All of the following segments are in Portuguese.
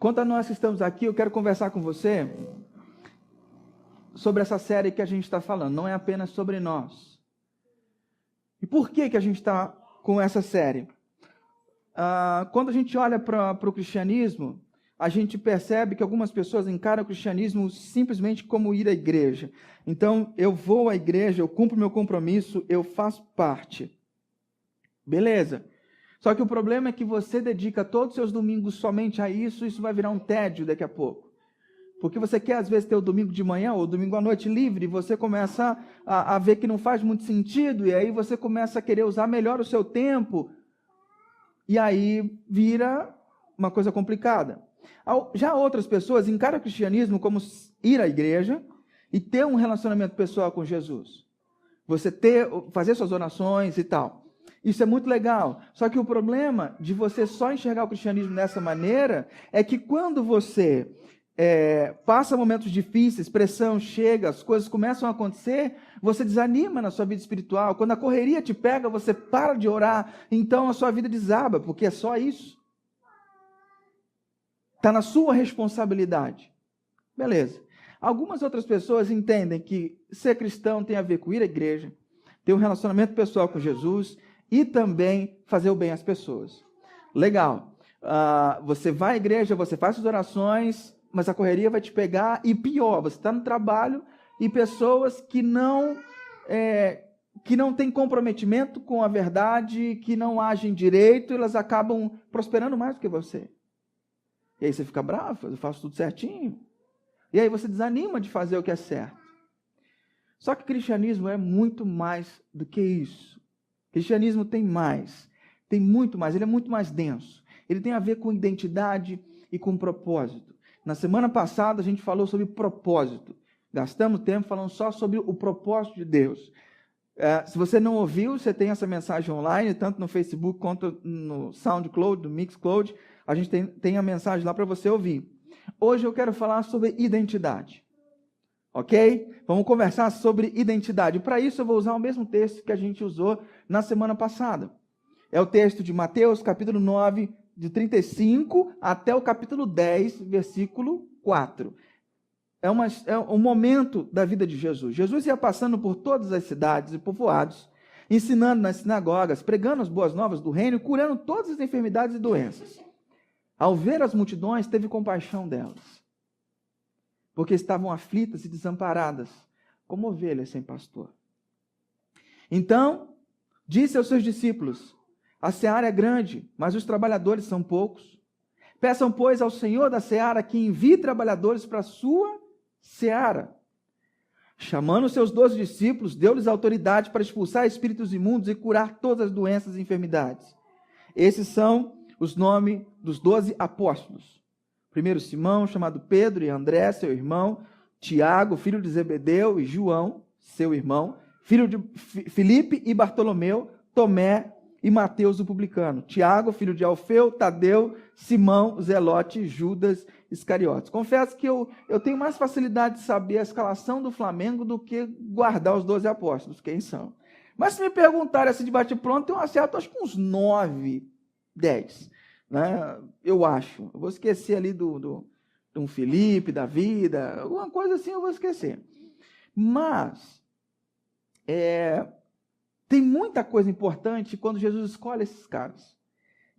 Quanto a nós que estamos aqui, eu quero conversar com você sobre essa série que a gente está falando. Não é apenas sobre nós. E por que a gente está com essa série? Quando a gente olha para o cristianismo, a gente percebe que algumas pessoas encaram o cristianismo simplesmente como ir à igreja. Então, eu vou à igreja, eu cumpro meu compromisso, eu faço parte. Beleza. Só que o problema é que você dedica todos os seus domingos somente a isso, isso vai virar um tédio daqui a pouco. Porque você quer, às vezes, ter o domingo de manhã ou o domingo à noite livre, e você começa a ver que não faz muito sentido, e aí você começa a querer usar melhor o seu tempo, e aí vira uma coisa complicada. Já outras pessoas encaram o cristianismo como ir à igreja e ter um relacionamento pessoal com Jesus. Você fazer suas orações e tal. Isso é muito legal. Só que o problema de você só enxergar o cristianismo dessa maneira é que quando você passa momentos difíceis, pressão chega, as coisas começam a acontecer, você desanima na sua vida espiritual. Quando a correria te pega, você para de orar, então a sua vida desaba, porque é só isso. Está na sua responsabilidade. Beleza. Algumas outras pessoas entendem que ser cristão tem a ver com ir à igreja, ter um relacionamento pessoal com Jesus e também fazer o bem às pessoas. Legal. Você vai à igreja, você faz suas orações, mas a correria vai te pegar e pior, você está no trabalho e pessoas que não têm comprometimento com a verdade, que não agem direito, elas acabam prosperando mais do que você. E aí você fica bravo, eu faço tudo certinho. E aí você desanima de fazer o que é certo. Só que o cristianismo é muito mais do que isso. O cristianismo tem mais, tem muito mais, ele é muito mais denso. Ele tem a ver com identidade e com propósito. Na semana passada a gente falou sobre propósito. Gastamos tempo falando só sobre o propósito de Deus. Se você não ouviu, você tem essa mensagem online, tanto no Facebook quanto no SoundCloud, no Mixcloud. A gente tem a mensagem lá para você ouvir. Hoje eu quero falar sobre identidade. Ok? Vamos conversar sobre identidade. Para isso eu vou usar o mesmo texto que a gente usou na semana passada. É o texto de Mateus, capítulo 9, de 35 até o capítulo 10, versículo 4. É um momento da vida de Jesus. Jesus ia passando por todas as cidades e povoados, ensinando nas sinagogas, pregando as boas novas do reino, curando todas as enfermidades e doenças. Ao ver as multidões, teve compaixão delas, porque estavam aflitas e desamparadas, como ovelhas sem pastor. Então, disse aos seus discípulos: a seara é grande, mas os trabalhadores são poucos. Peçam, pois, ao Senhor da seara que envie trabalhadores para a sua seara. Chamando os seus 12 discípulos, deu-lhes autoridade para expulsar espíritos imundos e curar todas as doenças e enfermidades. Esses são os nomes dos 12 apóstolos. Primeiro Simão, chamado Pedro, e André, seu irmão, Tiago, filho de Zebedeu, e João, seu irmão, filho de Filipe e Bartolomeu, Tomé e Mateus, o publicano, Tiago, filho de Alfeu, Tadeu, Simão, Zelote, Judas, Iscariotes. Confesso que eu tenho mais facilidade de saber a escalação do Flamengo do que guardar os 12 apóstolos, quem são. Mas se me perguntarem assim de bate-pronto, eu acerto acho que uns 9, 10. Né? Eu acho. Eu vou esquecer ali de um Filipe, da vida, alguma coisa assim eu vou esquecer. Mas tem muita coisa importante quando Jesus escolhe esses caras.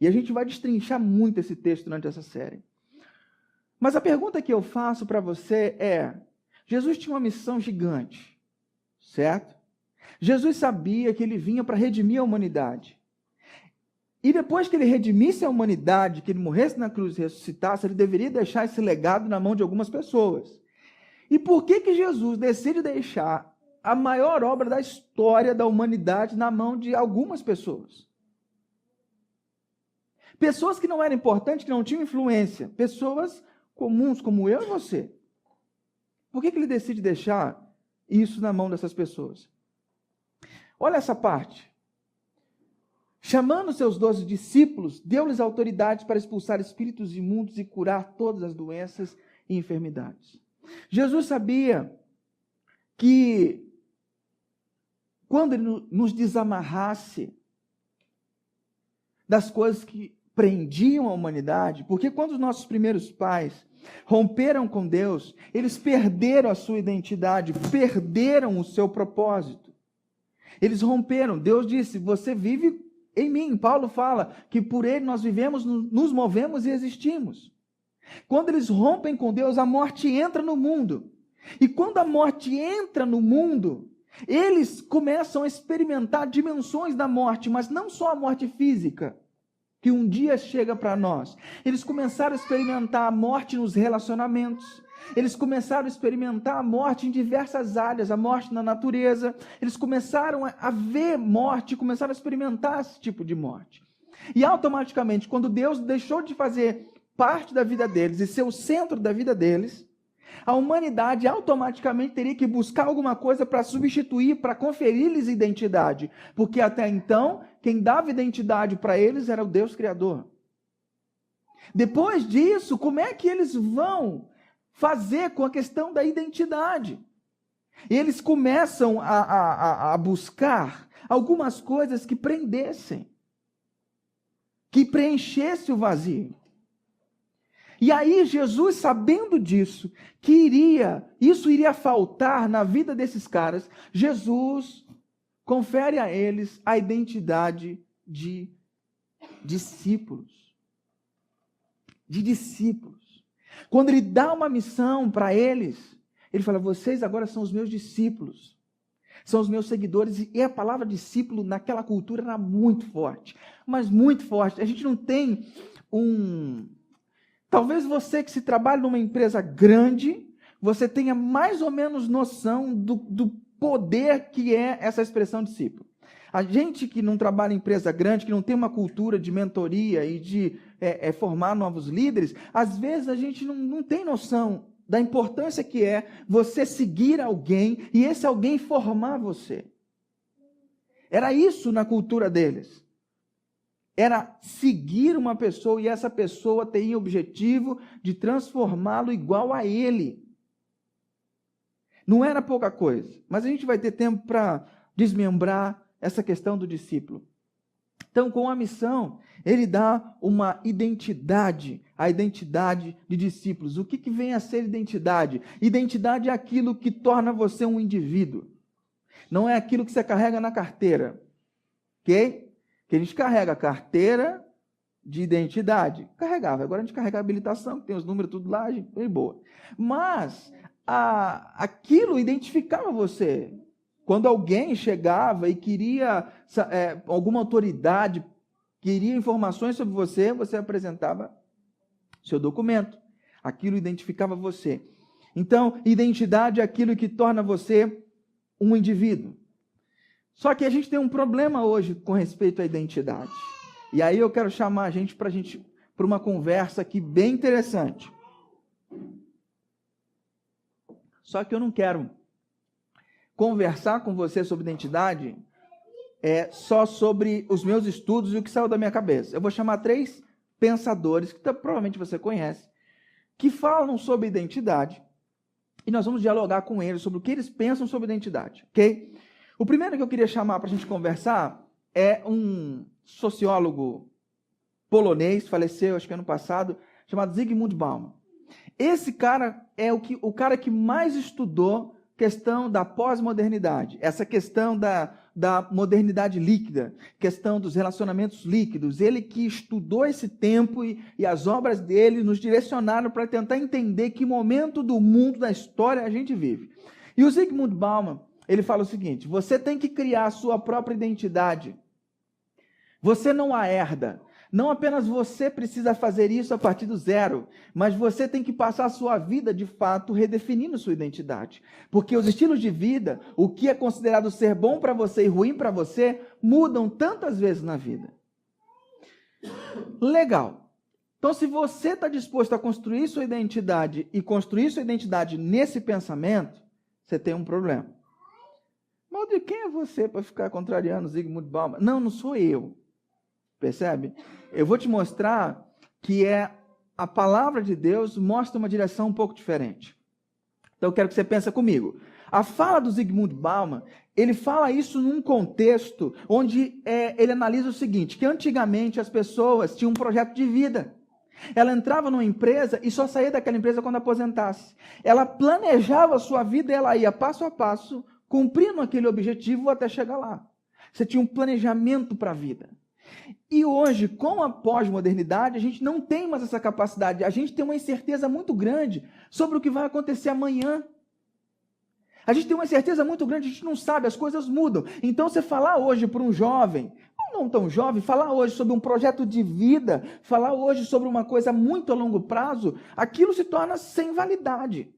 E a gente vai destrinchar muito esse texto durante essa série. Mas a pergunta que eu faço para você é: Jesus tinha uma missão gigante, certo? Jesus sabia que ele vinha para redimir a humanidade. E depois que ele redimisse a humanidade, que ele morresse na cruz e ressuscitasse, ele deveria deixar esse legado na mão de algumas pessoas. E por que Jesus decide deixar a maior obra da história da humanidade na mão de algumas pessoas? Pessoas que não eram importantes, que não tinham influência. Pessoas comuns, como eu e você. Por que ele decide deixar isso na mão dessas pessoas? Olha essa parte. Chamando seus 12 discípulos, deu-lhes autoridade para expulsar espíritos imundos e curar todas as doenças e enfermidades. Jesus sabia que quando ele nos desamarrasse das coisas que prendiam a humanidade, porque quando os nossos primeiros pais romperam com Deus, eles perderam a sua identidade, perderam o seu propósito. Eles romperam. Deus disse, você vive em mim. Paulo fala que por ele nós vivemos, nos movemos e existimos. Quando eles rompem com Deus, a morte entra no mundo. E quando a morte entra no mundo, eles começam a experimentar dimensões da morte, mas não só a morte física, que um dia chega para nós. Eles começaram a experimentar a morte nos relacionamentos. Eles começaram a experimentar a morte em diversas áreas, a morte na natureza. Eles começaram a ver morte, começaram a experimentar esse tipo de morte. E automaticamente, quando Deus deixou de fazer parte da vida deles e ser o centro da vida deles, a humanidade automaticamente teria que buscar alguma coisa para substituir, para conferir-lhes identidade. Porque até então, quem dava identidade para eles era o Deus Criador. Depois disso, como é que eles vão fazer com a questão da identidade? Eles começam a buscar algumas coisas que prendessem, que preenchessem o vazio. E aí Jesus, sabendo disso, que isso iria faltar na vida desses caras, Jesus confere a eles a identidade de discípulos. De discípulos. Quando ele dá uma missão para eles, ele fala, vocês agora são os meus discípulos. São os meus seguidores. E a palavra discípulo naquela cultura era muito forte. Mas muito forte. A gente não tem Talvez você que se trabalha numa empresa grande, você tenha mais ou menos noção do poder que é essa expressão discípulo. A gente que não trabalha em empresa grande, que não tem uma cultura de mentoria e de formar novos líderes, às vezes a gente não tem noção da importância que é você seguir alguém e esse alguém formar você. Era isso na cultura deles. Era seguir uma pessoa e essa pessoa tem o objetivo de transformá-lo igual a ele. Não era pouca coisa, mas a gente vai ter tempo para desmembrar essa questão do discípulo. Então, com a missão, ele dá uma identidade, a identidade de discípulos. O que vem a ser identidade? Identidade é aquilo que torna você um indivíduo. Não é aquilo que você carrega na carteira, ok? Que a gente carrega a carteira de identidade. Carregava. Agora a gente carrega a habilitação, que tem os números tudo lá, bem boa. Mas aquilo identificava você. Quando alguém chegava e queria alguma autoridade, queria informações sobre você, você apresentava seu documento. Aquilo identificava você. Então, identidade é aquilo que torna você um indivíduo. Só que a gente tem um problema hoje com respeito à identidade. E aí eu quero chamar a gente para uma conversa aqui bem interessante. Só que eu não quero conversar com você sobre identidade só sobre os meus estudos e o que saiu da minha cabeça. Eu vou chamar 3 pensadores, que provavelmente você conhece, que falam sobre identidade. E nós vamos dialogar com eles sobre o que eles pensam sobre identidade, ok? O primeiro que eu queria chamar para a gente conversar é um sociólogo polonês, faleceu acho que ano passado, chamado Zygmunt Bauman. Esse cara é o cara que mais estudou questão da pós-modernidade, essa questão da modernidade líquida, questão dos relacionamentos líquidos. Ele que estudou esse tempo e as obras dele nos direcionaram para tentar entender que momento do mundo, da história a gente vive. E o Zygmunt Bauman, ele fala o seguinte, você tem que criar a sua própria identidade. Você não a herda. Não apenas você precisa fazer isso a partir do zero, mas você tem que passar a sua vida, de fato, redefinindo sua identidade. Porque os estilos de vida, o que é considerado ser bom para você e ruim para você, mudam tantas vezes na vida. Legal. Então, se você está disposto a construir sua identidade e construir sua identidade nesse pensamento, você tem um problema. Mas de quem é você para ficar contrariando Zygmunt Bauman? Não sou eu. Percebe? Eu vou te mostrar que a palavra de Deus mostra uma direção um pouco diferente. Então eu quero que você pense comigo. A fala do Zygmunt Bauman, ele fala isso num contexto onde ele analisa o seguinte, que antigamente as pessoas tinham um projeto de vida. Ela entrava numa empresa e só saía daquela empresa quando aposentasse. Ela planejava a sua vida e ela ia passo a passo, cumprindo aquele objetivo até chegar lá. Você tinha um planejamento para a vida. E hoje, com a pós-modernidade, a gente não tem mais essa capacidade. A gente tem uma incerteza muito grande sobre o que vai acontecer amanhã. A gente tem uma incerteza muito grande, a gente não sabe, as coisas mudam. Então, você falar hoje para um jovem, ou não tão jovem, falar hoje sobre um projeto de vida, falar hoje sobre uma coisa muito a longo prazo, aquilo se torna sem validade.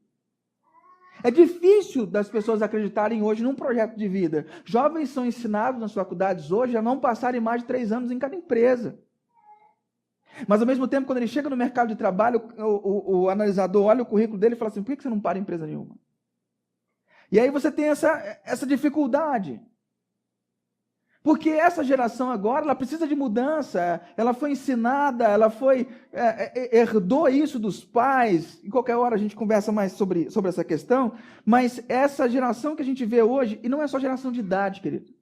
É difícil das pessoas acreditarem hoje num projeto de vida. Jovens são ensinados nas faculdades hoje a não passarem mais de 3 anos em cada empresa. Mas, ao mesmo tempo, quando ele chega no mercado de trabalho, o analisador olha o currículo dele e fala assim, por que você não para em empresa nenhuma? E aí você tem essa dificuldade. Porque essa geração agora, ela precisa de mudança, ela foi ensinada, ela herdou isso dos pais. Em qualquer hora a gente conversa mais sobre essa questão, mas essa geração que a gente vê hoje, e não é só geração de idade, querido.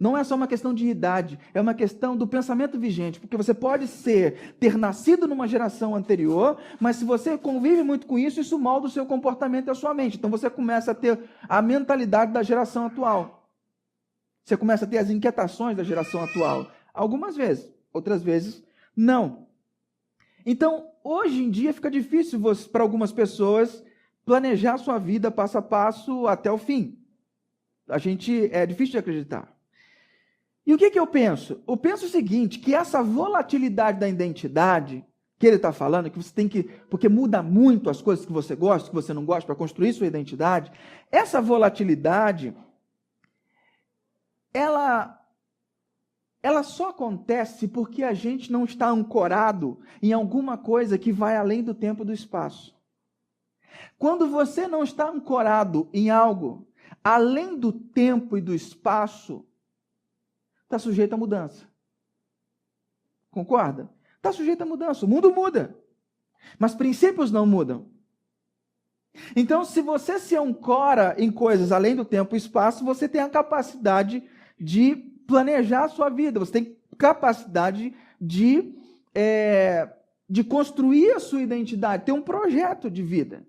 Não é só uma questão de idade, é uma questão do pensamento vigente, porque você pode ter nascido numa geração anterior, mas se você convive muito com isso, isso molda o seu comportamento e a sua mente. Então você começa a ter a mentalidade da geração atual. Você começa a ter as inquietações da geração atual. Algumas vezes, outras vezes não. Então, hoje em dia fica difícil para algumas pessoas planejar sua vida passo a passo até o fim. É difícil de acreditar. E o que eu penso? Eu penso o seguinte, que essa volatilidade da identidade que ele está falando, que você tem que, porque muda muito as coisas que você gosta, que você não gosta, para construir sua identidade, essa volatilidade, ela só acontece porque a gente não está ancorado em alguma coisa que vai além do tempo e do espaço. Quando você não está ancorado em algo além do tempo e do espaço, está sujeito à mudança. Concorda? Está sujeito à mudança. O mundo muda, mas princípios não mudam. Então, se você se ancora em coisas além do tempo e espaço, você tem a capacidade de planejar a sua vida. Você tem capacidade de construir a sua identidade, ter um projeto de vida.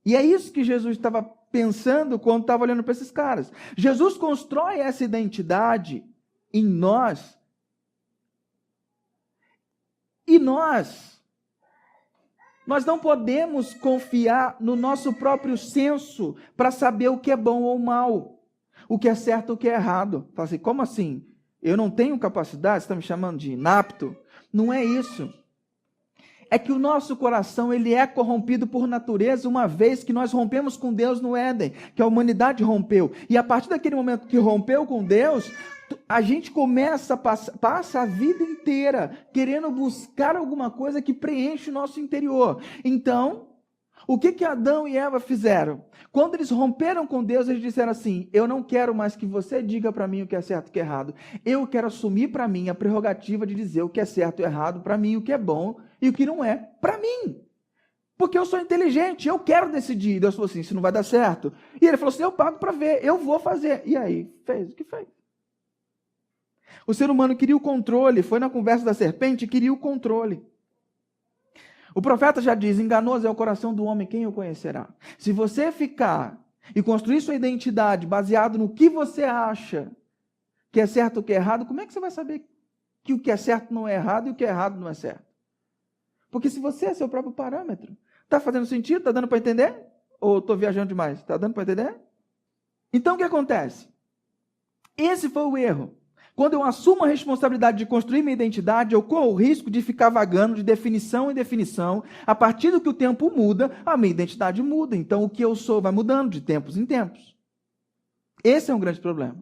E é isso que Jesus estava pensando quando estava olhando para esses caras. Jesus constrói essa identidade em nós, e nós não podemos confiar no nosso próprio senso para saber o que é bom ou mal, o que é certo ou o que é errado. Fala assim, como assim? Eu não tenho capacidade? Você está me chamando de inapto? Não é isso. É que o nosso coração ele é corrompido por natureza, uma vez que nós rompemos com Deus no Éden, que a humanidade rompeu. E a partir daquele momento que rompeu com Deus, a gente passa a vida inteira querendo buscar alguma coisa que preenche o nosso interior. Então, o que Adão e Eva fizeram? Quando eles romperam com Deus, eles disseram assim, eu não quero mais que você diga para mim o que é certo e o que é errado. Eu quero assumir para mim a prerrogativa de dizer o que é certo e errado para mim, o que é bom e o que não é para mim. Porque eu sou inteligente, eu quero decidir. Deus falou assim, isso não vai dar certo. E ele falou assim, eu pago para ver, eu vou fazer. E aí, fez o que fez. O ser humano queria o controle, foi na conversa da serpente e queria o controle. O profeta já diz, enganoso é o coração do homem, quem o conhecerá? Se você ficar e construir sua identidade baseado no que você acha que é certo ou que é errado, como é que você vai saber que o que é certo não é errado e o que é errado não é certo? Porque se você é seu próprio parâmetro, está fazendo sentido? Está dando para entender? Ou estou viajando demais? Está dando para entender? Então o que acontece? Esse foi o erro. Quando eu assumo a responsabilidade de construir minha identidade, eu corro o risco de ficar vagando de definição em definição. A partir do que o tempo muda, a minha identidade muda. Então, o que eu sou vai mudando de tempos em tempos. Esse é um grande problema.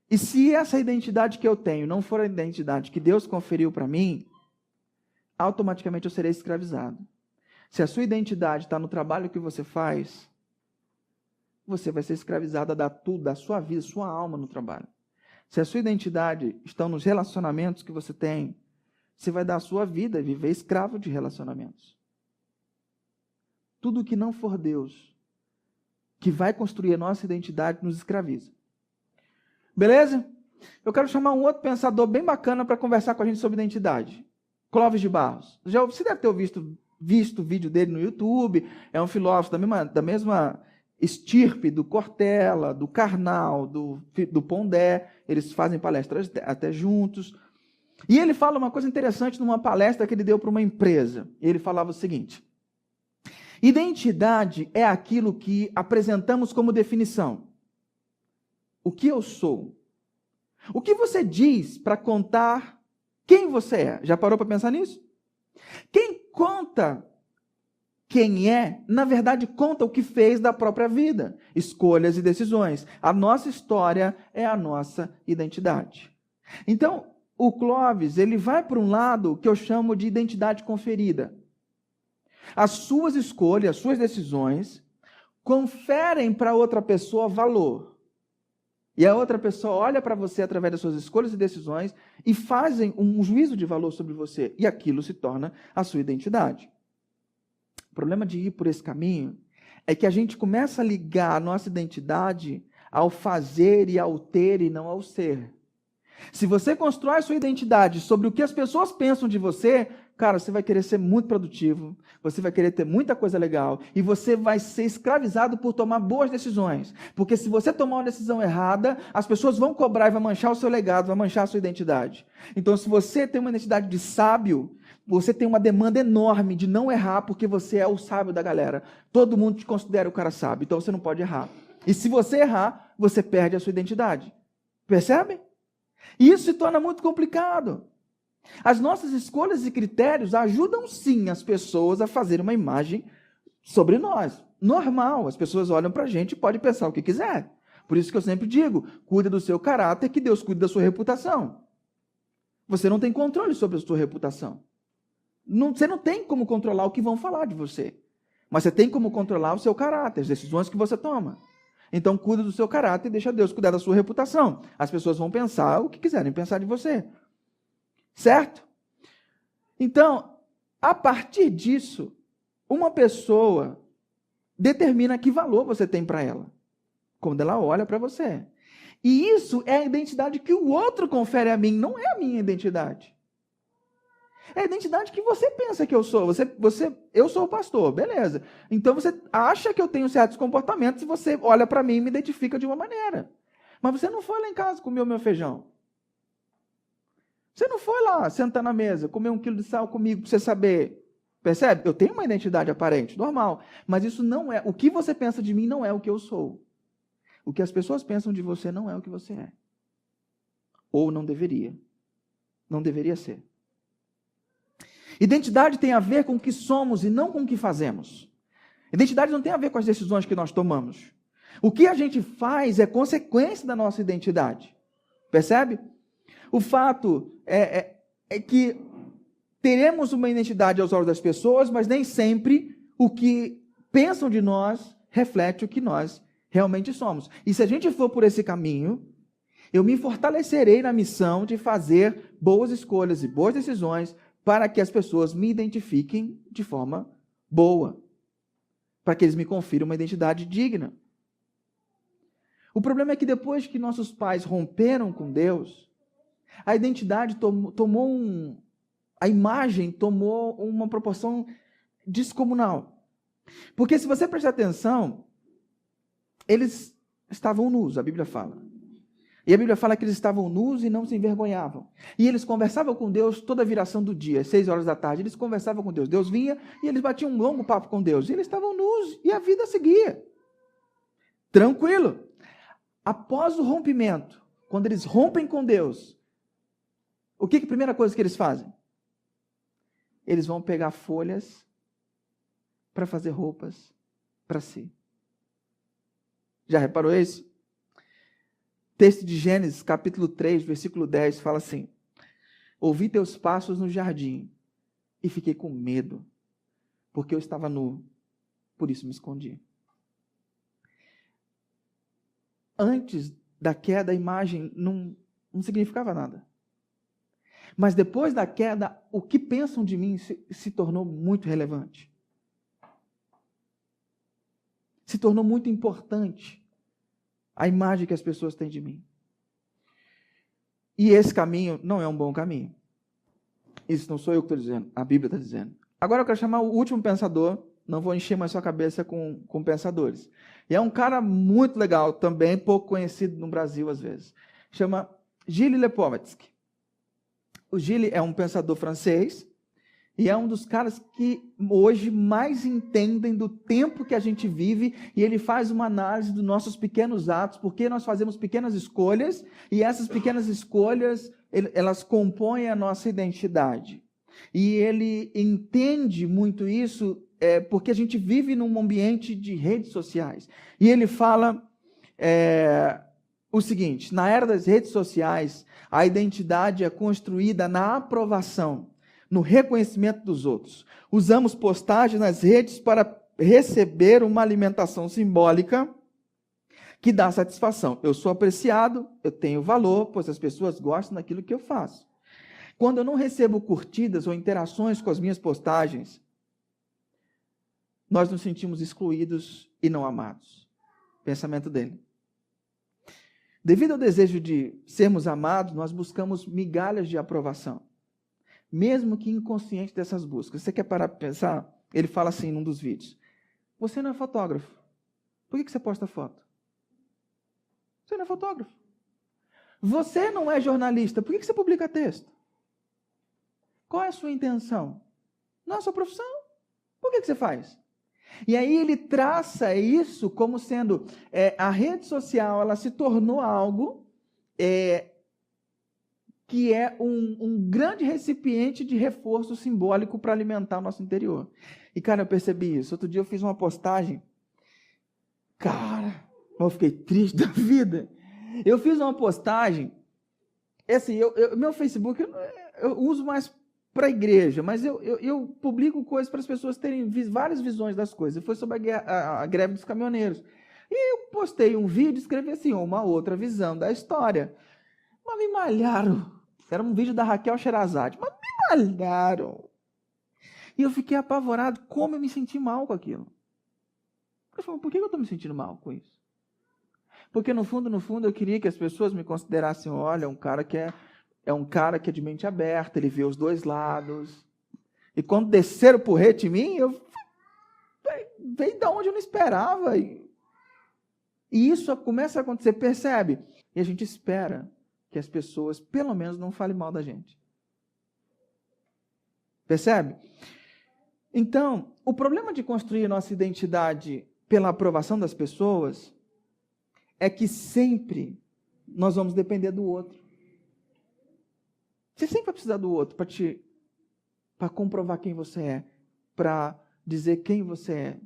E se essa identidade que eu tenho não for a identidade que Deus conferiu para mim, automaticamente eu serei escravizado. Se a sua identidade está no trabalho que você faz, você vai ser escravizado a dar tudo, da sua vida, sua alma no trabalho. Se a sua identidade está nos relacionamentos que você tem, você vai dar a sua vida e viver escravo de relacionamentos. Tudo que não for Deus que vai construir a nossa identidade nos escraviza. Beleza? Eu quero chamar um outro pensador bem bacana para conversar com a gente sobre identidade. Clóvis de Barros. Você deve ter visto o vídeo dele no YouTube. É um filósofo da mesma estirpe do Cortella, do Karnal, do Pondé. Eles fazem palestras até juntos. E ele fala uma coisa interessante numa palestra que ele deu para uma empresa. Ele falava o seguinte: identidade é aquilo que apresentamos como definição. O que eu sou? O que você diz para contar quem você é? Já parou para pensar nisso? Quem conta quem é, na verdade, conta o que fez da própria vida, escolhas e decisões. A nossa história é a nossa identidade. Então, o Clóvis, ele vai para um lado que eu chamo de identidade conferida. As suas escolhas, as suas decisões, conferem para outra pessoa valor. E a outra pessoa olha para você através das suas escolhas e decisões e fazem um juízo de valor sobre você. E aquilo se torna a sua identidade. O problema de ir por esse caminho é que a gente começa a ligar a nossa identidade ao fazer e ao ter e não ao ser. Se você constrói a sua identidade sobre o que as pessoas pensam de você, cara, você vai querer ser muito produtivo, você vai querer ter muita coisa legal e você vai ser escravizado por tomar boas decisões. Porque se você tomar uma decisão errada, as pessoas vão cobrar e vai manchar o seu legado, vai manchar a sua identidade. Então, se você tem uma identidade de sábio, você tem uma demanda enorme de não errar porque você é o sábio da galera. Todo mundo te considera o cara sábio, então você não pode errar. E se você errar, você perde a sua identidade. Percebe? E isso se torna muito complicado. As nossas escolhas e critérios ajudam sim as pessoas a fazer uma imagem sobre nós. Normal, as pessoas olham para a gente e podem pensar o que quiser. Por isso que eu sempre digo, cuida do seu caráter, que Deus cuida da sua reputação. Você não tem controle sobre a sua reputação. Você não tem como controlar o que vão falar de você. Mas você tem como controlar o seu caráter, as decisões que você toma. Então, cuida do seu caráter e deixa Deus cuidar da sua reputação. As pessoas vão pensar o que quiserem pensar de você. Certo? Então, a partir disso, uma pessoa determina que valor você tem para ela, quando ela olha para você. E isso é a identidade que o outro confere a mim, não é a minha identidade. É a identidade que você pensa que eu sou. Eu sou o pastor, beleza. Então você acha que eu tenho certos comportamentos e você olha para mim e me identifica de uma maneira. Mas você não foi lá em casa comer o meu feijão. Você não foi lá sentar na mesa, comer 1 quilo de sal comigo para você saber. Percebe? Eu tenho uma identidade aparente, normal. Mas isso não é. O que você pensa de mim não é o que eu sou. O que as pessoas pensam de você não é o que você é. Ou não deveria. Não deveria ser. Identidade tem a ver com o que somos e não com o que fazemos. Identidade não tem a ver com as decisões que nós tomamos. O que a gente faz é consequência da nossa identidade. Percebe? O fato é que teremos uma identidade aos olhos das pessoas, mas nem sempre o que pensam de nós reflete o que nós realmente somos. E se a gente for por esse caminho, eu me fortalecerei na missão de fazer boas escolhas e boas decisões para que as pessoas me identifiquem de forma boa, para que eles me confiram uma identidade digna. O problema é que depois que nossos pais romperam com Deus, a identidade a imagem tomou uma proporção descomunal. Porque se você prestar atenção, eles estavam nus, a Bíblia fala. E a Bíblia fala que eles estavam nus e não se envergonhavam. E eles conversavam com Deus toda a viração do dia, às 6 horas da tarde. Eles conversavam com Deus. Deus vinha e eles batiam um longo papo com Deus. E eles estavam nus e a vida seguia. Tranquilo. Após o rompimento, quando eles rompem com Deus, o que é a primeira coisa que eles fazem? Eles vão pegar folhas para fazer roupas para si. Já reparou isso? Texto de Gênesis, capítulo 3, versículo 10, fala assim: ouvi teus passos no jardim e fiquei com medo, porque eu estava nu, por isso me escondi. Antes da queda, a imagem não significava nada. Mas depois da queda, o que pensam de mim se tornou muito relevante. Se tornou muito importante a imagem que as pessoas têm de mim. E esse caminho não é um bom caminho. Isso não sou eu que estou dizendo, a Bíblia está dizendo. Agora eu quero chamar o último pensador, não vou encher mais sua cabeça com pensadores. E é um cara muito legal, também pouco conhecido no Brasil às vezes. Chama Gilles Lipovetsky. O Gilles é um pensador francês e é um dos caras que hoje mais entendem do tempo que a gente vive, e ele faz uma análise dos nossos pequenos atos, porque nós fazemos pequenas escolhas, e essas pequenas escolhas, elas compõem a nossa identidade. E ele entende muito isso, porque a gente vive num ambiente de redes sociais. E ele fala o seguinte: na era das redes sociais, a identidade é construída na aprovação, no reconhecimento dos outros. Usamos postagens nas redes para receber uma alimentação simbólica que dá satisfação. Eu sou apreciado, eu tenho valor, pois as pessoas gostam daquilo que eu faço. Quando eu não recebo curtidas ou interações com as minhas postagens, nós nos sentimos excluídos e não amados. Pensamento dele. Devido ao desejo de sermos amados, nós buscamos migalhas de aprovação, mesmo que inconsciente dessas buscas. Você quer parar para pensar? Ele fala assim num dos vídeos: você não é fotógrafo, por que você posta foto? Você não é fotógrafo. Você não é jornalista, por que você publica texto? Qual é a sua intenção? Não é a sua profissão, por que você faz? E aí ele traça isso como sendo a rede social, ela se tornou algo que é um grande recipiente de reforço simbólico para alimentar o nosso interior. E, cara, eu percebi isso. Outro dia eu fiz uma postagem. Cara, eu fiquei triste da vida. Eu fiz uma postagem. Assim, meu Facebook eu uso mais para a igreja, mas eu publico coisas para as pessoas terem várias visões das coisas. Foi sobre a greve dos caminhoneiros. E eu postei um vídeo e escrevi assim, uma outra visão da história. Mas me malharam. Era um vídeo da Raquel Sherazade. Mas me malharam. E eu fiquei apavorado como eu me senti mal com aquilo. Eu falei, por que eu estou me sentindo mal com isso? Porque no fundo, eu queria que as pessoas me considerassem, olha, um cara que é um cara que é de mente aberta, ele vê os dois lados. E quando desceram o porrete em mim, veio de onde eu não esperava. E isso começa a acontecer, percebe? E a gente espera que as pessoas, pelo menos, não falem mal da gente. Percebe? Então, o problema de construir nossa identidade pela aprovação das pessoas é que sempre nós vamos depender do outro. Você sempre vai precisar do outro para comprovar quem você é, para dizer quem você é.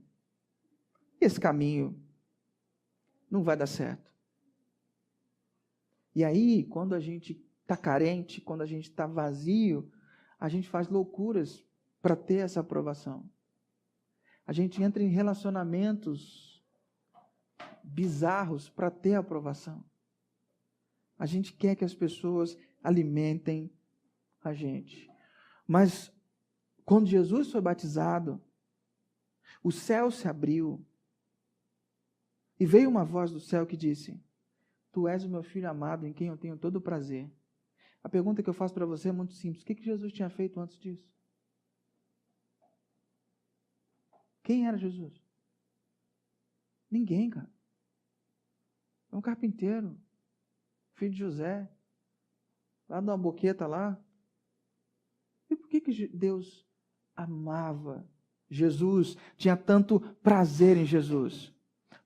E esse caminho não vai dar certo. E aí, quando a gente está carente, quando a gente está vazio, a gente faz loucuras para ter essa aprovação. A gente entra em relacionamentos bizarros para ter aprovação. A gente quer que as pessoas alimentem a gente. Mas quando Jesus foi batizado, o céu se abriu e veio uma voz do céu que disse: tu és o meu filho amado em quem eu tenho todo o prazer. A pergunta que eu faço para você é muito simples. O que Jesus tinha feito antes disso? Quem era Jesus? Ninguém, cara. É um carpinteiro, filho de José, lá numa boqueta lá. E por que Deus amava Jesus, tinha tanto prazer em Jesus?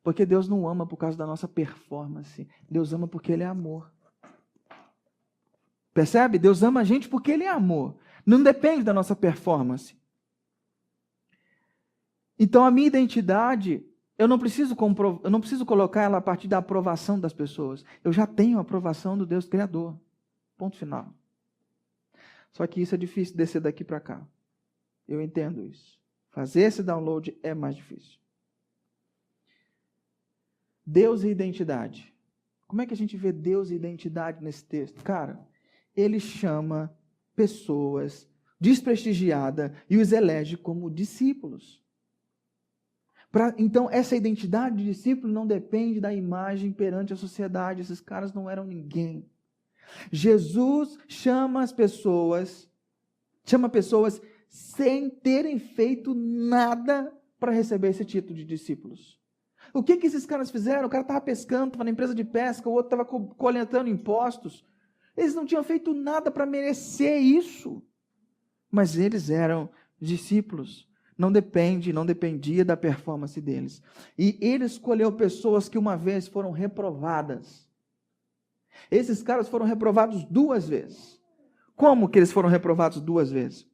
Porque Deus não ama por causa da nossa performance. Deus ama porque Ele é amor. Percebe? Deus ama a gente porque Ele é amor. Não depende da nossa performance. Então a minha identidade, eu não preciso colocar ela a partir da aprovação das pessoas. Eu já tenho a aprovação do Deus Criador. Ponto final. Só que isso é difícil descer daqui para cá. Eu entendo isso. Fazer esse download é mais difícil. Deus e identidade. Como é que a gente vê Deus e identidade nesse texto? Cara, Ele chama pessoas desprestigiadas e os elege como discípulos. Então, essa identidade de discípulo não depende da imagem perante a sociedade. Esses caras não eram ninguém. Jesus chama pessoas sem terem feito nada para receber esse título de discípulos. O que esses caras fizeram? O cara estava pescando, estava na empresa de pesca, o outro estava coletando impostos. Eles não tinham feito nada para merecer isso. Mas eles eram discípulos. Não dependia da performance deles. E ele escolheu pessoas que uma vez foram reprovadas. Esses caras foram reprovados 2 vezes. Como que eles foram reprovados 2 vezes?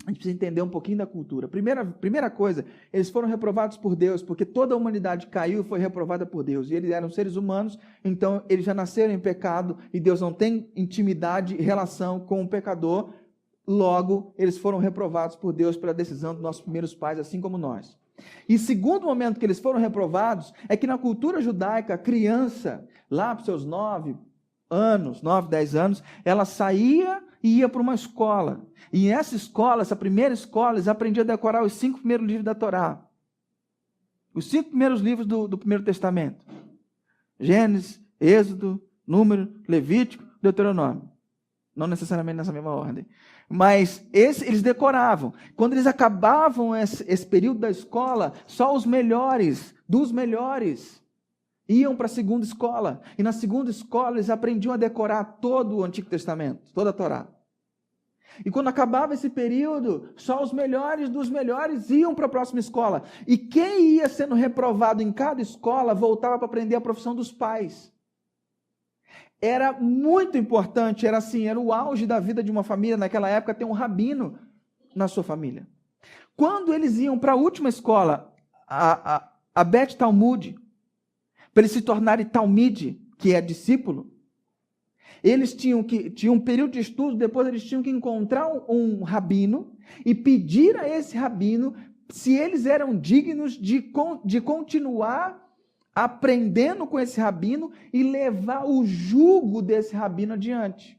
A gente precisa entender um pouquinho da cultura. Primeira coisa, eles foram reprovados por Deus, porque toda a humanidade caiu e foi reprovada por Deus. E eles eram seres humanos, então eles já nasceram em pecado, e Deus não tem intimidade e relação com o pecador. Logo, eles foram reprovados por Deus pela decisão dos nossos primeiros pais, assim como nós. E segundo momento que eles foram reprovados, é que na cultura judaica, a criança, lá para os seus 9, 10 anos, ela saía e ia para uma escola. E essa escola, essa primeira escola, eles aprendiam a decorar os 5 primeiros livros da Torá. Os 5 primeiros livros do Primeiro Testamento. Gênesis, Êxodo, Número, Levítico, Deuteronômio. Não necessariamente nessa mesma ordem. Mas eles decoravam. Quando eles acabavam esse período da escola, só os melhores, dos melhores, iam para a segunda escola. E na segunda escola eles aprendiam a decorar todo o Antigo Testamento, toda a Torá. E quando acabava esse período, só os melhores dos melhores iam para a próxima escola. E quem ia sendo reprovado em cada escola voltava para aprender a profissão dos pais. Era muito importante, era o auge da vida de uma família naquela época ter um rabino na sua família. Quando eles iam para a última escola, a Bet Talmud, para eles se tornarem Talmide, que é discípulo, eles tinham um período de estudo, depois eles tinham que encontrar um rabino e pedir a esse rabino se eles eram dignos de continuar aprendendo com esse rabino e levar o jugo desse rabino adiante.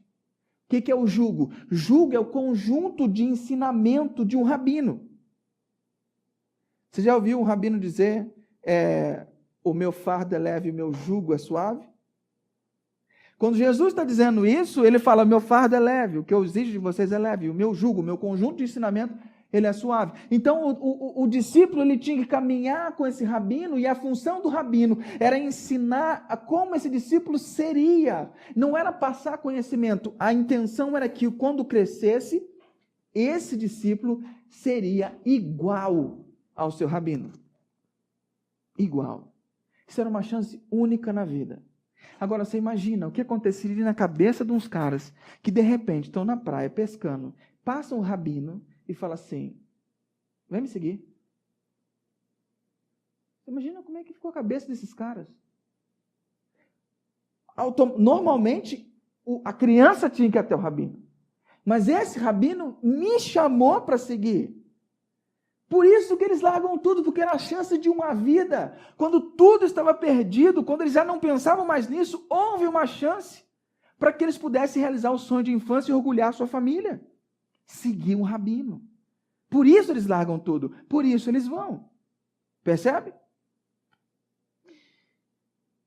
O que é o jugo? Jugo é o conjunto de ensinamento de um rabino. Você já ouviu um rabino dizer, o meu fardo é leve e o meu jugo é suave? Quando Jesus está dizendo isso, ele fala, meu fardo é leve, o que eu exijo de vocês é leve, o meu jugo, o meu conjunto de ensinamento, ele é suave. Então, o discípulo ele tinha que caminhar com esse rabino, e a função do rabino era ensinar a como esse discípulo seria. Não era passar conhecimento, a intenção era que quando crescesse, esse discípulo seria igual ao seu rabino. Igual. Isso era uma chance única na vida. Agora, você imagina o que aconteceria na cabeça de uns caras que, de repente, estão na praia pescando, passam um rabino e fala assim, vem me seguir. Você imagina como é que ficou a cabeça desses caras? Normalmente, a criança tinha que ir até o rabino. Mas esse rabino me chamou para seguir. Por isso que eles largam tudo, porque era a chance de uma vida. Quando tudo estava perdido, quando eles já não pensavam mais nisso, houve uma chance para que eles pudessem realizar o sonho de infância e orgulhar a sua família. Seguir um rabino. Por isso eles largam tudo, por isso eles vão. Percebe?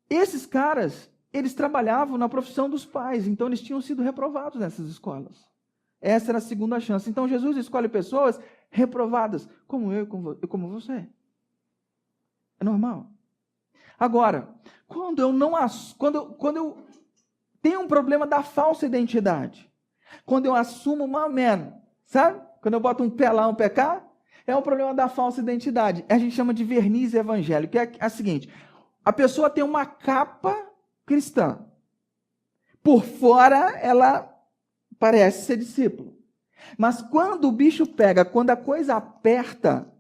Esses caras, eles trabalhavam na profissão dos pais, então eles tinham sido reprovados nessas escolas. Essa era a segunda chance. Então Jesus escolhe pessoas reprovadas, como eu e como você. É normal. Agora, quando eu tenho um problema da falsa identidade, quando eu assumo uma man, sabe? Quando eu boto um pé lá, um pé cá, é um problema da falsa identidade. A gente chama de verniz evangélico, que é a seguinte, a pessoa tem uma capa cristã. Por fora, ela parece ser discípulo. Mas quando o bicho pega, quando a coisa aperta,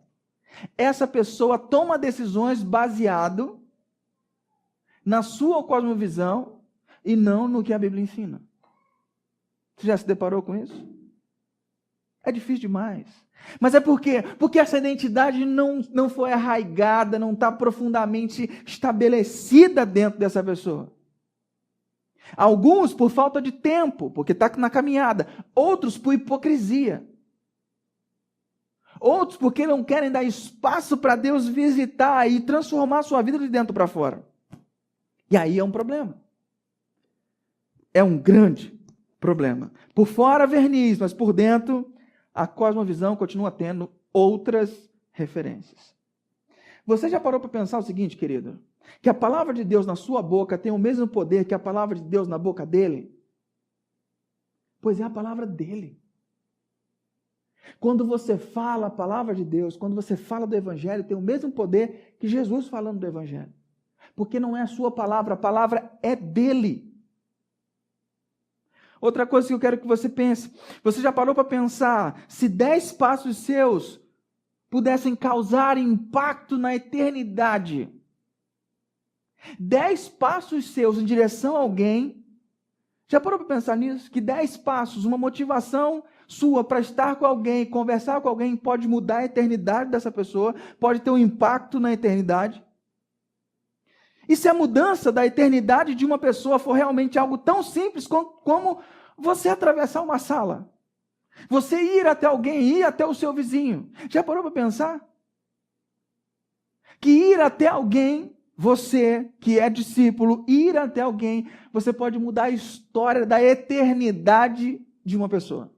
essa pessoa toma decisões baseado na sua cosmovisão e não no que a Bíblia ensina. Você já se deparou com isso? É difícil demais. Mas é por quê? Porque essa identidade não foi arraigada, não está profundamente estabelecida dentro dessa pessoa. Alguns por falta de tempo, porque está na caminhada. Outros por hipocrisia. Outros porque não querem dar espaço para Deus visitar e transformar a sua vida de dentro para fora. E aí é um problema. É um grande problema. Por fora, verniz, mas por dentro, a cosmovisão continua tendo outras referências. Você já parou para pensar o seguinte, querido? Que a palavra de Deus na sua boca tem o mesmo poder que a palavra de Deus na boca dele? Pois é a palavra dele. Quando você fala a palavra de Deus, quando você fala do Evangelho, tem o mesmo poder que Jesus falando do Evangelho. Porque não é a sua palavra, a palavra é dele. Outra coisa que eu quero que você pense, você já parou para pensar, se 10 passos seus pudessem causar impacto na eternidade, 10 passos seus em direção a alguém, já parou para pensar nisso? Que 10 passos, uma motivação sua para estar com alguém, conversar com alguém, pode mudar a eternidade dessa pessoa, pode ter um impacto na eternidade. E se a mudança da eternidade de uma pessoa for realmente algo tão simples como você atravessar uma sala, você ir até alguém, ir até o seu vizinho, já parou para pensar? Que ir até alguém, você que é discípulo, ir até alguém, você pode mudar a história da eternidade de uma pessoa.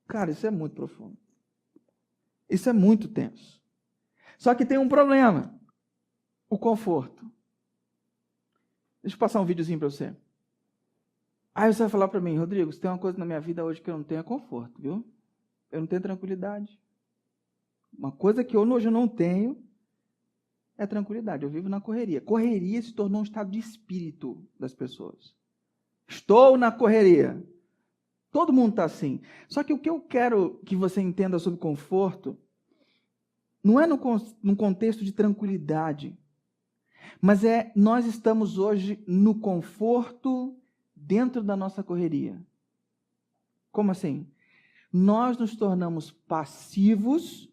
Cara, isso é muito profundo. Isso é muito tenso. Só que tem um problema. O conforto. Deixa eu passar um videozinho para você. Aí você vai falar para mim, Rodrigo, se tem uma coisa na minha vida hoje que eu não tenho é conforto, viu? Eu não tenho tranquilidade. Uma coisa que hoje eu não tenho é tranquilidade. Eu vivo na correria. Correria se tornou um estado de espírito das pessoas. Estou na correria. Todo mundo está assim. Só que o que eu quero que você entenda sobre conforto não é num contexto de tranquilidade, mas nós estamos hoje no conforto dentro da nossa correria. Como assim? Nós nos tornamos passivos,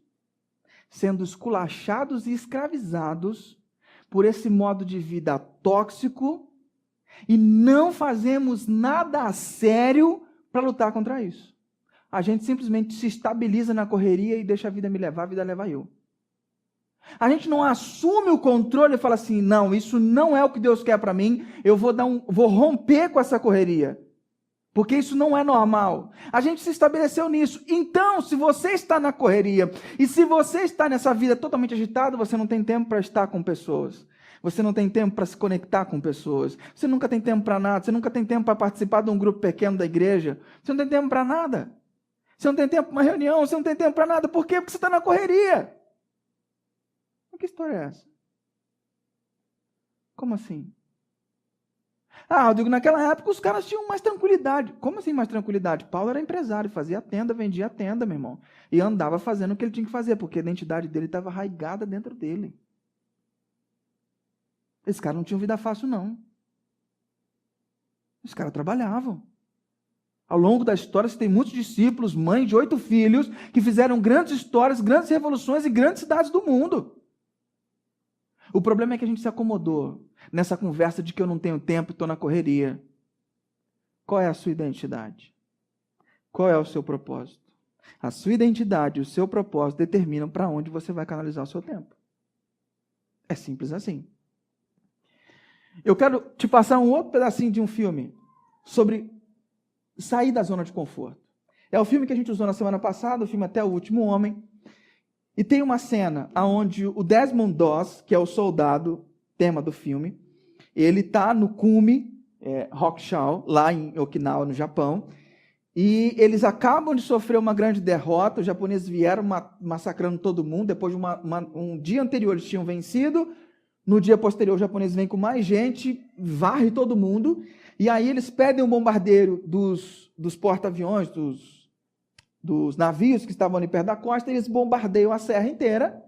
sendo esculachados e escravizados por esse modo de vida tóxico e não fazemos nada a sério para lutar contra isso. A gente simplesmente se estabiliza na correria e deixa a vida me levar, a vida leva eu. A gente não assume o controle e fala assim, não, isso não é o que Deus quer para mim, eu vou romper com essa correria, porque isso não é normal. A gente se estabeleceu nisso. Então, se você está na correria, e se você está nessa vida totalmente agitada, você não tem tempo para estar com pessoas. Você não tem tempo para se conectar com pessoas. Você nunca tem tempo para nada. Você nunca tem tempo para participar de um grupo pequeno da igreja. Você não tem tempo para nada. Você não tem tempo para uma reunião. Você não tem tempo para nada. Por quê? Porque você está na correria. Que história é essa? Como assim? Eu digo, naquela época os caras tinham mais tranquilidade. Como assim mais tranquilidade? Paulo era empresário, fazia tenda, vendia tenda, meu irmão. E andava fazendo o que ele tinha que fazer, porque a identidade dele estava arraigada dentro dele. Esses caras não tinham vida fácil, não. Os caras trabalhavam. Ao longo da história, você tem muitos discípulos, mães de 8 filhos, que fizeram grandes histórias, grandes revoluções e grandes cidades do mundo. O problema é que a gente se acomodou nessa conversa de que eu não tenho tempo e estou na correria. Qual é a sua identidade? Qual é o seu propósito? A sua identidade e o seu propósito determinam para onde você vai canalizar o seu tempo. É simples assim. Eu quero te passar um outro pedacinho de um filme sobre sair da zona de conforto. É o filme que a gente usou na semana passada, o filme Até o Último Homem. E tem uma cena onde o Desmond Doss, que é o soldado, tema do filme, ele está no cume, Hokushin, lá em Okinawa, no Japão, e eles acabam de sofrer uma grande derrota, os japoneses vieram massacrando todo mundo, depois de um dia anterior eles tinham vencido, no dia posterior os japoneses vêm com mais gente, varre todo mundo, e aí eles pedem um bombardeiro dos porta-aviões, dos navios que estavam ali perto da costa, eles bombardeiam a serra inteira,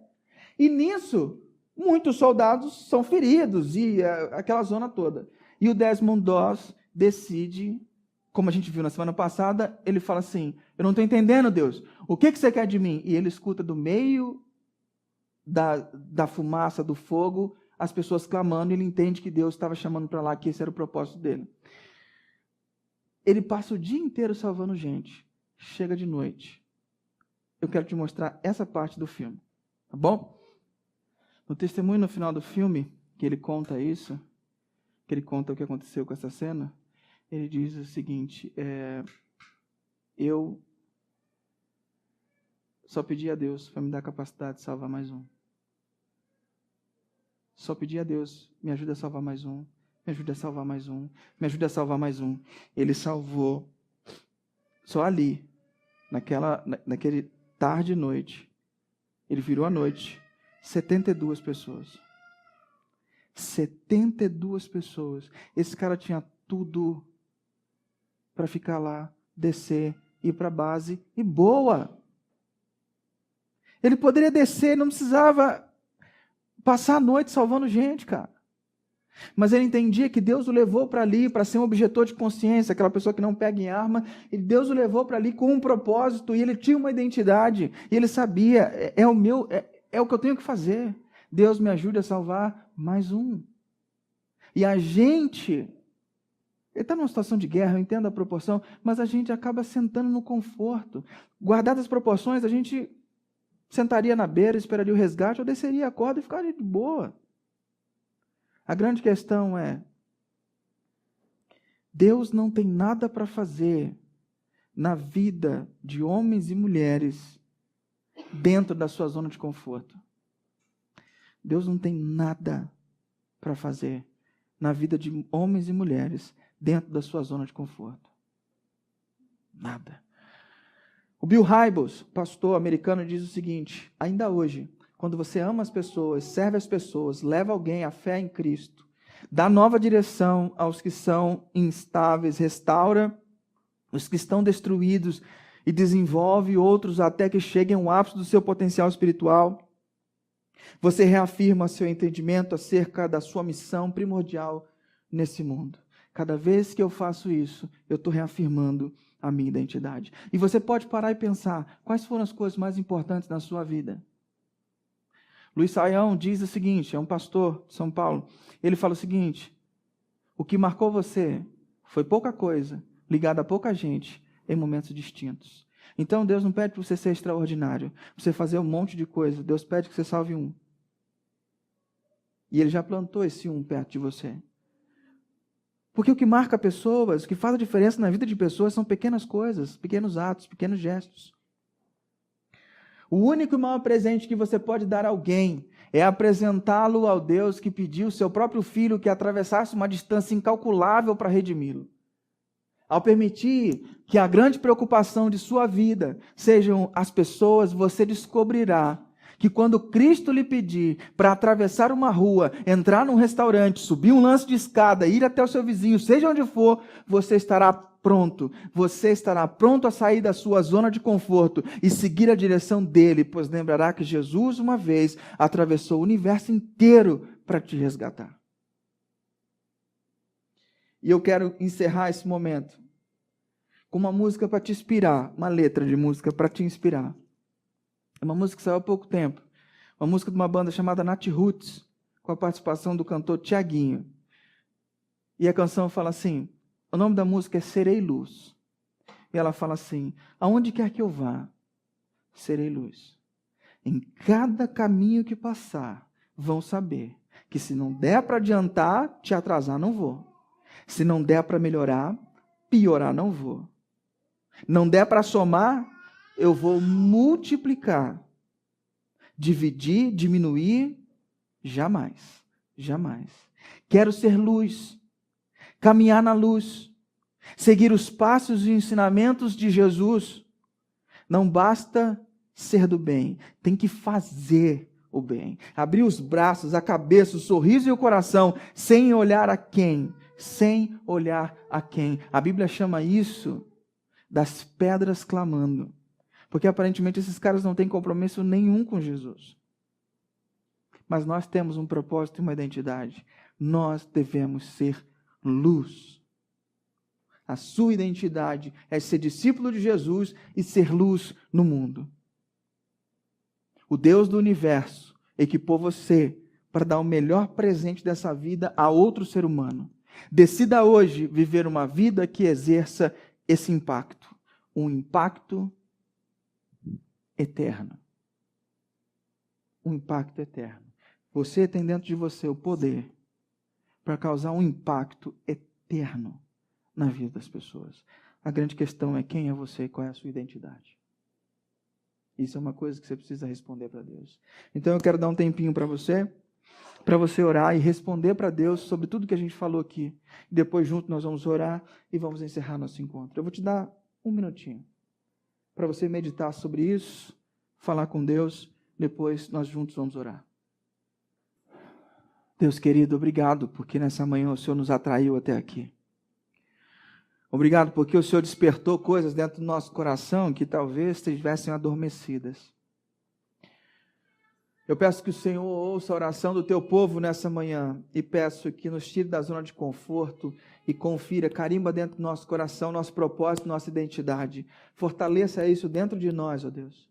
e nisso, muitos soldados são feridos, e aquela zona toda. E o Desmond Doss decide, como a gente viu na semana passada, ele fala assim, eu não estou entendendo, Deus, o que você quer de mim? E ele escuta do meio da fumaça, do fogo, as pessoas clamando, e ele entende que Deus estava chamando para lá, que esse era o propósito dele. Ele passa o dia inteiro salvando gente. Chega de noite. eu quero te mostrar essa parte do filme. Tá bom? No testemunho no final do filme, que ele conta isso, que ele conta o que aconteceu com essa cena, ele diz o seguinte, eu só pedi a Deus para me dar a capacidade de salvar mais um. Só pedi a Deus, me ajuda a salvar mais um, me ajuda a salvar mais um, me ajuda a salvar mais um. Ele salvou, só ali, naquele tarde e noite, ele virou a noite, 72 pessoas. 72 pessoas. Esse cara tinha tudo para ficar lá, descer, ir para a base e boa. Ele poderia descer, não precisava passar a noite salvando gente, cara. Mas ele entendia que Deus o levou para ali, para ser um objetor de consciência, aquela pessoa que não pega em arma, e Deus o levou para ali com um propósito, e ele tinha uma identidade, e ele sabia, é o que eu tenho que fazer. Deus me ajude a salvar mais um. E a gente, ele está numa situação de guerra, eu entendo a proporção, mas a gente acaba sentando no conforto. Guardadas as proporções, a gente sentaria na beira, esperaria o resgate, ou desceria a corda e ficaria de boa. A grande questão é, Deus não tem nada para fazer na vida de homens e mulheres dentro da sua zona de conforto. Deus não tem nada para fazer na vida de homens e mulheres dentro da sua zona de conforto. Nada. O Bill Hybels, pastor americano, diz o seguinte, ainda hoje, quando você ama as pessoas, serve as pessoas, leva alguém à fé em Cristo, dá nova direção aos que são instáveis, restaura os que estão destruídos e desenvolve outros até que cheguem ao ápice do seu potencial espiritual, você reafirma seu entendimento acerca da sua missão primordial nesse mundo. Cada vez que eu faço isso, eu estou reafirmando a minha identidade. E você pode parar e pensar, quais foram as coisas mais importantes na sua vida? Luiz Saião diz o seguinte, é um pastor de São Paulo, ele fala o seguinte, o que marcou você foi pouca coisa, ligada a pouca gente, em momentos distintos. Então Deus não pede para você ser extraordinário, para você fazer um monte de coisa, Deus pede que você salve um. E Ele já plantou esse um perto de você. Porque o que marca pessoas, o que faz a diferença na vida de pessoas são pequenas coisas, pequenos atos, pequenos gestos. O único e maior presente que você pode dar a alguém é apresentá-lo ao Deus que pediu o seu próprio filho que atravessasse uma distância incalculável para redimi-lo. Ao permitir que a grande preocupação de sua vida sejam as pessoas, você descobrirá que quando Cristo lhe pedir para atravessar uma rua, entrar num restaurante, subir um lance de escada, ir até o seu vizinho, seja onde for, você estará pronto. Você estará pronto a sair da sua zona de conforto e seguir a direção dele, pois lembrará que Jesus uma vez atravessou o universo inteiro para te resgatar. E eu quero encerrar esse momento com uma música para te inspirar, uma letra de música para te inspirar. É uma música que saiu há pouco tempo. Uma música de uma banda chamada Nat Roots, com a participação do cantor Tiaguinho. E a canção fala assim, o nome da música é Serei Luz. E ela fala assim, aonde quer que eu vá, serei luz. Em cada caminho que passar, vão saber que se não der para adiantar, te atrasar, não vou. Se não der para melhorar, piorar, não vou. Não der para somar, eu vou multiplicar. Dividir, diminuir, jamais. Jamais. Quero ser luz. Caminhar na luz. Seguir os passos e ensinamentos de Jesus. Não basta ser do bem. Tem que fazer o bem. Abrir os braços, a cabeça, o sorriso e o coração, sem olhar a quem. Sem olhar a quem. A Bíblia chama isso das pedras clamando. Porque aparentemente esses caras não têm compromisso nenhum com Jesus. Mas nós temos um propósito e uma identidade. Nós devemos ser luz. A sua identidade é ser discípulo de Jesus e ser luz no mundo. O Deus do universo equipou você para dar o melhor presente dessa vida a outro ser humano. Decida hoje viver uma vida que exerça esse impacto. Um impacto eterno. Um impacto eterno. Você tem dentro de você o poder para causar um impacto eterno na vida das pessoas. A grande questão é quem é você e qual é a sua identidade. Isso é uma coisa que você precisa responder para Deus. Então eu quero dar um tempinho para você orar e responder para Deus sobre tudo que a gente falou aqui. Depois juntos nós vamos orar e vamos encerrar nosso encontro. Eu vou te dar um minutinho para você meditar sobre isso, falar com Deus, depois nós juntos vamos orar. Deus querido, obrigado porque nessa manhã o Senhor nos atraiu até aqui. Obrigado porque o Senhor despertou coisas dentro do nosso coração que talvez estivessem adormecidas. Eu peço que o Senhor ouça a oração do teu povo nessa manhã e peço que nos tire da zona de conforto e confira, carimba dentro do nosso coração, nosso propósito, nossa identidade. Fortaleça isso dentro de nós, ó Deus.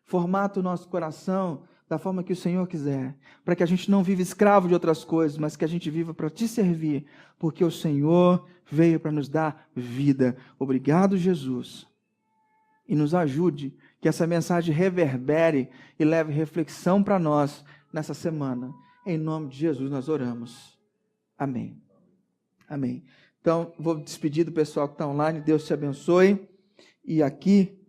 Formata o nosso coração da forma que o Senhor quiser, para que a gente não viva escravo de outras coisas, mas que a gente viva para te servir, porque o Senhor veio para nos dar vida. Obrigado, Jesus. E nos ajude que essa mensagem reverbere e leve reflexão para nós nessa semana. Em nome de Jesus nós oramos. Amém. Amém. Então, vou despedir do pessoal que está online. Deus te abençoe. E aqui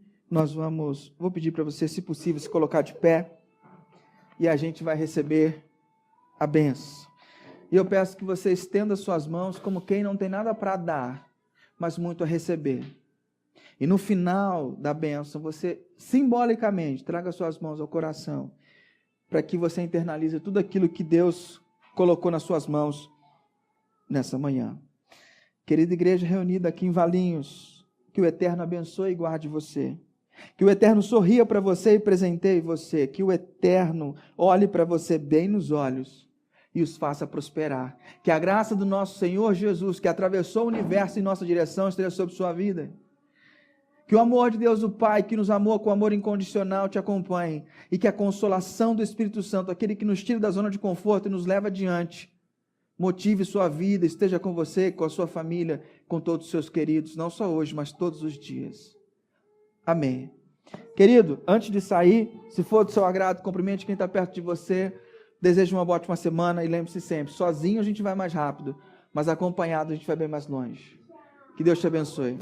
vou pedir para você, se possível, se colocar de pé. E a gente vai receber a bênção. E eu peço que você estenda suas mãos como quem não tem nada para dar, mas muito a receber. E no final da bênção, você simbolicamente traga suas mãos ao coração, para que você internalize tudo aquilo que Deus colocou nas suas mãos nessa manhã. Querida igreja reunida aqui em Valinhos, que o Eterno abençoe e guarde você. Que o Eterno sorria para você e presenteie você. Que o Eterno olhe para você bem nos olhos e os faça prosperar. Que a graça do nosso Senhor Jesus, que atravessou o universo em nossa direção, esteja sobre sua vida. Que o amor de Deus, o Pai, que nos amou com amor incondicional, te acompanhe. E que a consolação do Espírito Santo, aquele que nos tira da zona de conforto e nos leva adiante, motive sua vida, esteja com você, com a sua família, com todos os seus queridos, não só hoje, mas todos os dias. Amém. Querido, antes de sair, se for do seu agrado, cumprimente quem está perto de você, desejo uma ótima semana e lembre-se sempre, sozinho a gente vai mais rápido, mas acompanhado a gente vai bem mais longe. Que Deus te abençoe.